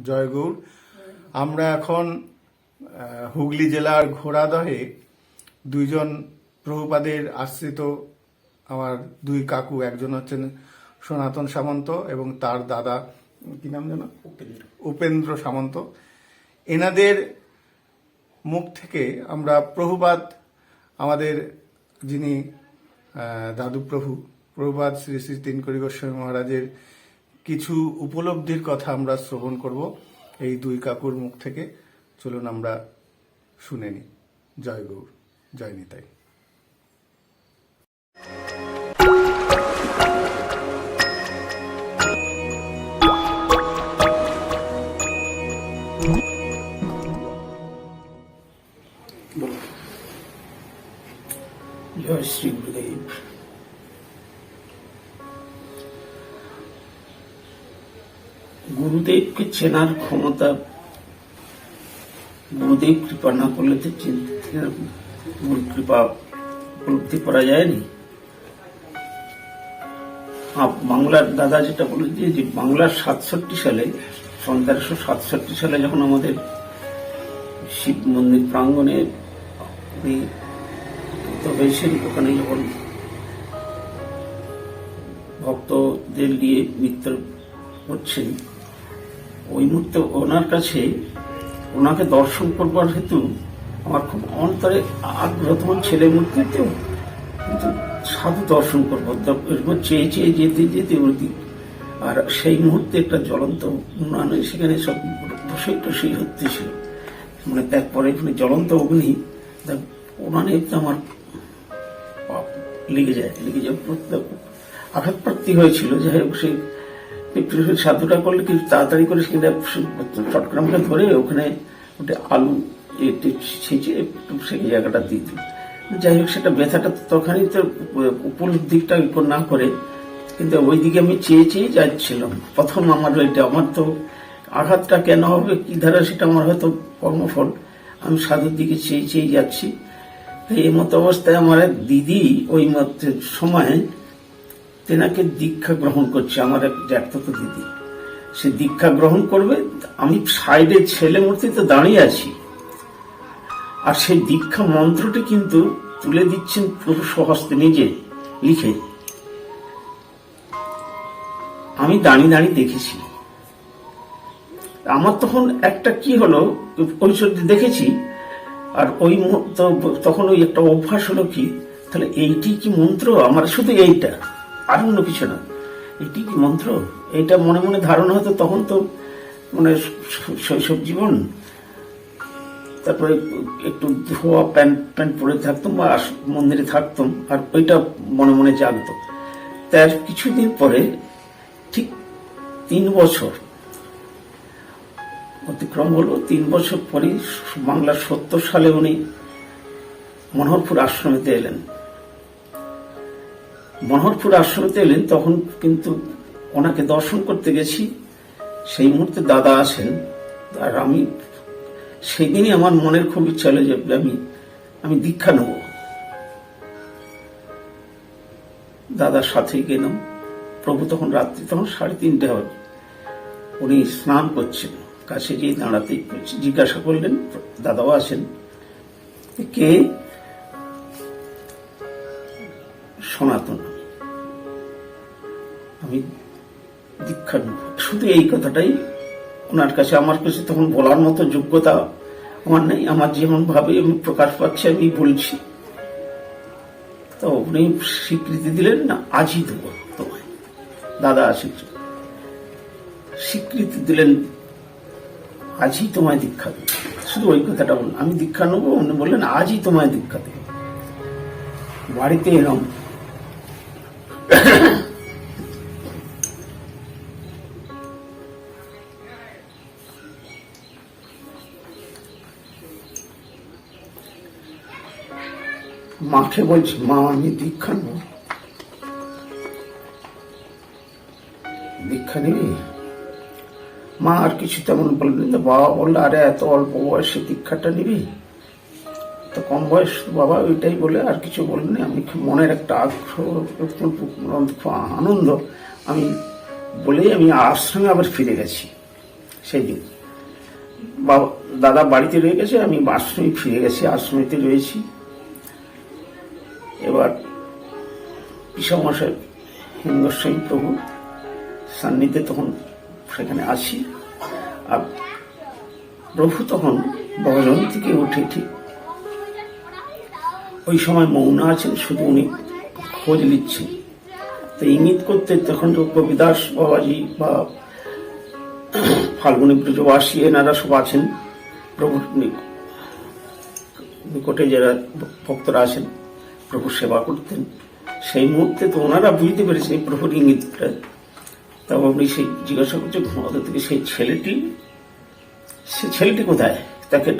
জয় গৌর। আমরা এখন হুগলি জেলার ঘোড়াদহে দুইজন প্রভুপাদের আশ্রিত আমার দুই কাকু, একজন হচ্ছেন সনাতন সামন্ত এবং তার দাদা কি নাম যেন, উপেন্দ্র সামন্ত। এনাদের মুখ থেকে আমরা প্রভুপাদ, আমাদের যিনি দাদু প্রভুপাদ শ্রী শ্রী তিনকড়ি গোস্বামী মহারাজের কিছু উপলব্ধির কথা আমরা শ্রবণ করব এই দুই কাকুর মুখ থেকে। চলুন আমরা শুনে নিই। জয় গৌর, জয় নিতাই। জয় শ্রী গুরুদেব। গুরুদেবকে চেনার ক্ষমতা গুরুদেব কৃপা না করলে তো গুরু কৃপা উপলব্ধি করা যায়নি। বাংলার দাদা যেটা বলে যে বাংলার 67 সালে 1367 সালে যখন আমাদের শিব মন্দির প্রাঙ্গণে হয়েছেন, ওখানে যখন ভক্তদের নিয়ে নৃত্য করছেন, ওই মুহূর্তে ওনার কাছে ওনাকে দর্শন করবার হেতু আমার খুব অন্তরে আগ্রহ। তখন ছেলে মূর্তি তো, কিন্তু সাধু দর্শন করবো চেয়ে চেয়ে যেতে যেতে অতি। আর সেই মুহূর্তে একটা জ্বলন্ত উন্নয়ন, সেখানে সব বসেই টসেই হতেছিল, মানে তারপরে জ্বলন্ত অগ্নি উনানে আমার লেগে যায় আঘাতপ্রাপ্তি হয়েছিল। যাই হোক, সেই সাধুটা করলে কি তাড়াতাড়ি করে সেখানে চট্টগ্রামটা ধরে ওখানে ওটা আলু ছেঁচে একটু সেই জায়গাটা দিয়ে দিল। যাই হোক, সেটা ব্যথাটা তখনই তো উপলব্ধিটা না করে, কিন্তু ওইদিকে আমি চেয়ে চেয়ে যাচ্ছিলাম। প্রথম আমার তো আঘাতটা কেন হবে, কি ধারা, সেটা আমার হয়তো কর্মফল। আমি সাধুর দিকে চেয়ে চেয়ে যাচ্ছি। এই মতো অবস্থায় আমার এক দিদি ওই সময় তেনাকে দীক্ষা গ্রহণ করছে, আমার এক জ্যাঠতো দিদি। সে দীক্ষা গ্রহণ করবে, আমি সাইডে ছেলে মূর্তিতে দাঁড়িয়ে আছি, আর সেই দীক্ষা মন্ত্রটি কিন্তু তুলে দিচ্ছেন প্রভু স্বহস্তে নিজে লিখে। আমি দাঁড়িয়ে দাঁড়িয়ে দেখেছি। আমার তখন একটা কি হলো, ঐশ্বর্য দেখেছি, আর ওই তখন ওই একটা অভ্যাস হলো কি, তাহলে এইটি কি মন্ত্র, আমার শুধু এইটা, আর অন্য কিছু না, এটি কি মন্ত্র, এইটা মনে মনে ধারণা হতো। তখন তো মানে শৈশব জীবন, তারপরে একটু ধোয়া প্যান্ট পরে থাকতাম বা মন্দিরে থাকতাম, আর ওইটা মনে মনে জাগতো। তার কিছুদিন পরে, ঠিক 3 বছর অতিক্রম হলো, 3 বছর পরে বাংলার 70 সালে উনি মনোহরপুর আশ্রমেতে এলেন। মনোহরপুর আশ্রমেতে এলেন, তখন কিন্তু ওনাকে দর্শন করতে গেছি। সেই মুহূর্তে দাদা আছেন, আর আমি সেই দিনই আমার মনের খুব ইচ্ছা হলো যে আমি দীক্ষা নেব। দাদার সাথেই গেলাম। প্রভু তখন রাত্রি, তখন 3:30 হবে, উনি স্নান করছেন। কাছে গিয়ে দাঁড়াতেই জিজ্ঞাসা করলেন, দাদাও আছেন, কে? সনাতন। আমি দীক্ষা নেব। শুধু এই কথাটাই ওনার কাছে, আমার কাছে তখন বলার মতো যোগ্যতা আমার নেই। আমার যেমন ভাবে আমি প্রকাশ পাচ্ছি আমি বলছি। তো উনি স্বীকৃতি দিলেন, না আজই দেবো তোমায়, দাদা আছে, স্বীকৃতি দিলেন, আজই তোমায় দীক্ষা দেব। শুধু ওই কথাটা বললেন, আমি দীক্ষা নেবো। উনি বললেন আজই তোমায় দীক্ষা দেব। বাড়িতে এলাম, মাকে বলছি, মা আমি দীক্ষা নেব। দীক্ষা নিবি? মা আর কিছু তেমন বলবেন না। বাবা বললো, আরে এত অল্প বয়সে দীক্ষাটা নিবি, তো কম বয়স বাবা, ওইটাই বলে আর কিছু বললেন। আমি মনের একটা আগ্রহ, আনন্দ, আমি বলেই আমি আশ্রমে আবার ফিরে গেছি। সেই দিন বাবা দাদা বাড়িতে রয়ে গেছে, আমি আশ্রমে ফিরে গেছি, আশ্রমেতে রয়েছি। এবার পিসামশাই হিন্দস্বামী প্রভু সান্নিধ্যে তখন সেখানে আসি। আর প্রভু তখন ভজন থেকে উঠে ঠিক ওই সময় মৌন আছেন, শুধু উনি খোঁজ নিচ্ছেন। তো ইঙ্গিত করতে তখন তো কবিদাস বাবাজি বা ফাল্গুনী ব্রজবাসী এনারা সব আছেন, প্রভুর নিকটে যারা ভক্তরা আছেন প্রভুর সেবা করতেন। সেই মুহূর্তে তো ওনারা বুঝতে পেরেছেন প্রভুর ইঙ্গিতটা। তারপর উনি সেই জিজ্ঞাসা করছে ঘুমাতে থেকে সেই ছেলেটি কোথায়, তাকে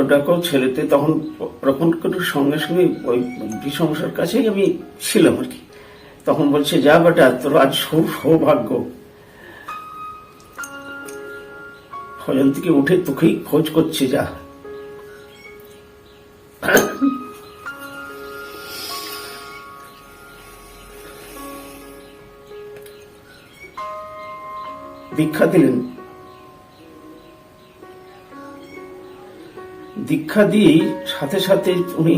ডাকো। ছেলেটি তখন প্রকট করে সঙ্গে সঙ্গে ওই বিষমশার কাছেই আমি ছিলাম আর কি। তখন বলছে, যা বেটা, তোর আজ সৌভাগ্য, ভজন থেকে উঠে তোকেই খোঁজ করছে, যা। দীক্ষা দিলেন। দীক্ষা দিয়েই সাথে সাথে উনি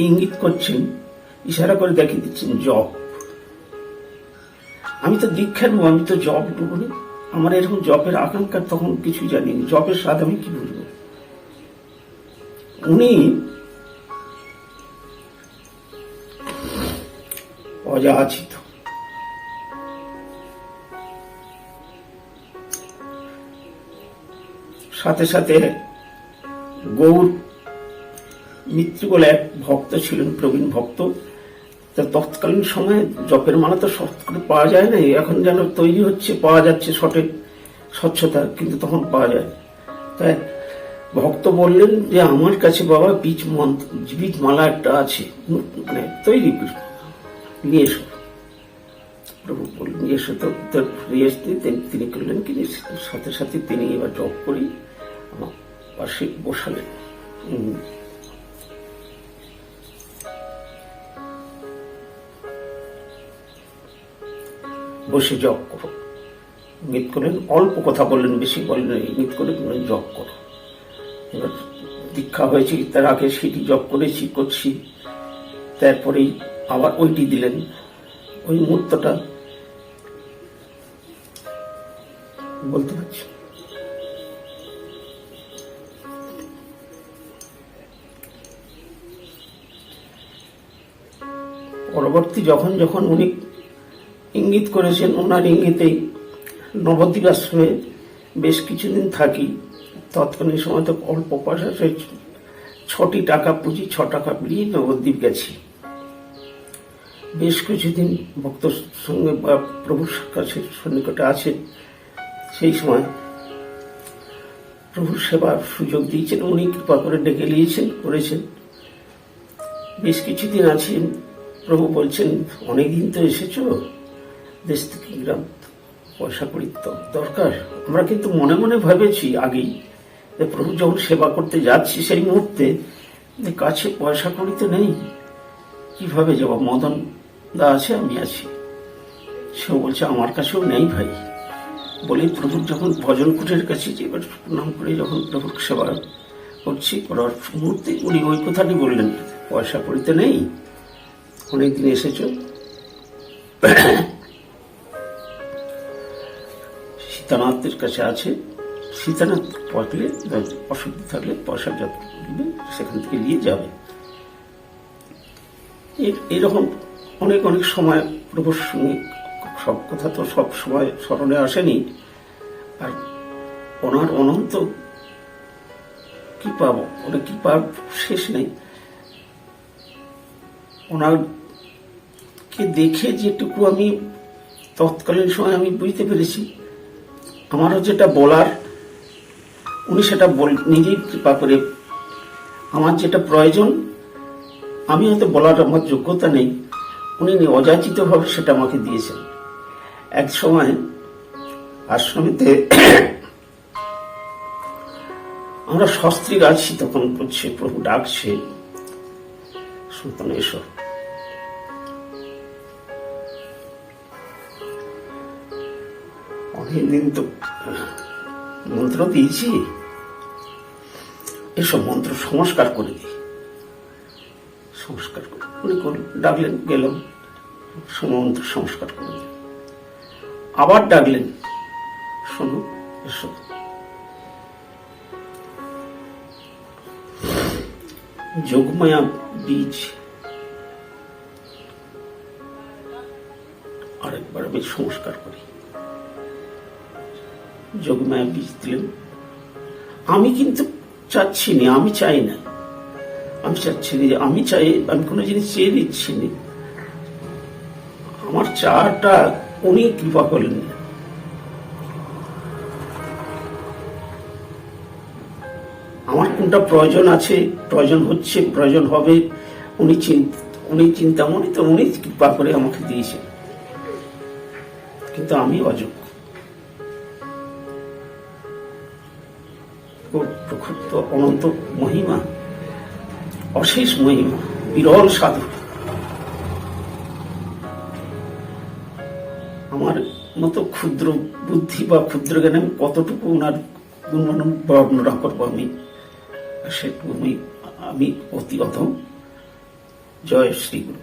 ইঙ্গিত করছেন, ইশারা করে দেখিয়ে দিচ্ছেন জপ। আমি তো দীক্ষা নেব, আমি তো জপ নেব না। আমার এরকম জপের আকাঙ্ক্ষা তখন কিছু জানিনি, জপের স্বাদ আমি কি বুঝবো। উনি অযাচিত, সাথে সাথে গৌর মিত্র বলে এক ভক্ত ছিলেন, প্রবীণ ভক্ত। তৎকালীন সময়ে জপের মালা তো সৎ করে পাওয়া যায় না, এখন যেন তৈরি হচ্ছে, পাওয়া যাচ্ছে সঠিক স্বচ্ছতা, কিন্তু তখন পাওয়া যায়। তাই ভক্ত বললেন যে আমার কাছে বাবা বীজ মালা একটা আছে, মানে তৈরি নিয়ে এসো। প্রভু বললেন নিয়ে এসো। তো নিয়ে আসতে তিনি করলেন কি, সাথে সাথে তিনি এবার জপ করি আমার পাশে বসালেন। বসে জপ করো, ইঙ্গিত করলেন। অল্প কথা বললেন, বেশি বললেন, ইঙ্গিত করে জপ করো। এবার দীক্ষা হয়েছে, তার আগে সেটি জপ করছি। তারপরেই আবার ওইটি দিলেন। ওই মুহূর্তটা বলতে পারছি। পরবর্তী যখন যখন উনি ইঙ্গিত করেছেন, ওনার ইঙ্গিতেই নবদ্বীপ আশ্রমে বেশ কিছুদিন থাকি। তৎকালীন সময় তো অল্প পয়সা, 6টি টাকা পুঁজি, 6 টাকা পেরিয়ে নবদ্বীপ গেছি। বেশ কিছুদিন ভক্ত সঙ্গে বা প্রভুর কাছে সন্নিকটে আছেন। সেই সময় প্রভুর সেবার সুযোগ দিয়েছেন, উনি কৃপা করে ডেকে নিয়েছেন, করেছেন। বেশ কিছুদিন আছেন। প্রভু বলছেন, অনেকদিন তো এসেছো, দেশ থেকে গ্রাম, পয়সা কড়ি দরকার। আমরা কিন্তু মনে মনে ভেবেছি আগেই যে প্রভু যখন সেবা করতে যাচ্ছি সেই মুহূর্তে যে কাছে পয়সা কড়ি তো নেই, কিভাবে যাবো। মদন দা আছে, আমি আছি। সেও বলছে আমার কাছেও নেই ভাই। বলে প্রভুর যখন ভজন কুটির কাছে এবার প্রণাম করে যখন প্রভুর সেবা করছি, করার মুহূর্তে উনি ওই কথাটি বললেন, পয়সা কড়িতে নেই, অনেকদিন এসেছো, সীতানাথের কাছে আছে, সীতানাথ পড়লে অসুবিধা থাকলে পয়সা যত দিবে সেখান থেকে নিয়ে যাবে। এরকম অনেক অনেক সময় প্রভুর সঙ্গে, সব কথা তো সব সময় স্মরণে আসেনি। আর ওনার অনন্ত কি পাবো, ওনার কি পাব শেষ নেই। ওনাকে দেখে যেটুকু আমি তৎকালীন সময় আমি বুঝতে পেরেছি, আমারও যেটা বলার উনি সেটা নিজেই কৃপা করে, আমার যেটা প্রয়োজন আমি হয়তো বলার আমার যোগ্যতা নেই, উনি অযাচিত ভাবে সেটা আমাকে দিয়েছেন। এক সময় আশ্রমেতে আমরা শস্ত্রী গাছি, তখন করছে প্রভু ডাকছে, সন্তান এসো। দিন তো মন্ত্র দিয়েছি, এসব মন্ত্র সংস্কার করে দিই। সংস্কার করে উনি ডাকলেন, গেলাম, মন্ত্র সংস্কার করে দিই। আবার ডাকলেন, শোনো এসো। যোগমায়া বীজ আরেকবার আমি সংস্কার করি। যোগমায়া বীজ দিলেন। আমি কিন্তু চাচ্ছি না, আমি চাই না, আমি চাচ্ছি না, আমি চাই, আমি কোনো জিনিস চেয়ে দিচ্ছি না। আমার চাটা উনি কৃপা করলেন। আমার কোনটা প্রয়োজন আছে, প্রয়োজন হচ্ছে, প্রয়োজন হবে, উনি চিন্তামণি, তো উনি কৃপা করে আমাকে দিয়েছেন, কিন্তু আমি অযোগ্য। প্রক্ষুব্ধ অনন্ত মহিমা, অশেষ মহিমা, বিরল সাধু। আমার মতো ক্ষুদ্র বুদ্ধি বা ক্ষুদ্র জ্ঞানে আমি কতটুকু ওনার গুণমান বর্ণনা করবো, আমি অতি অধম। জয় শ্রী গুরু।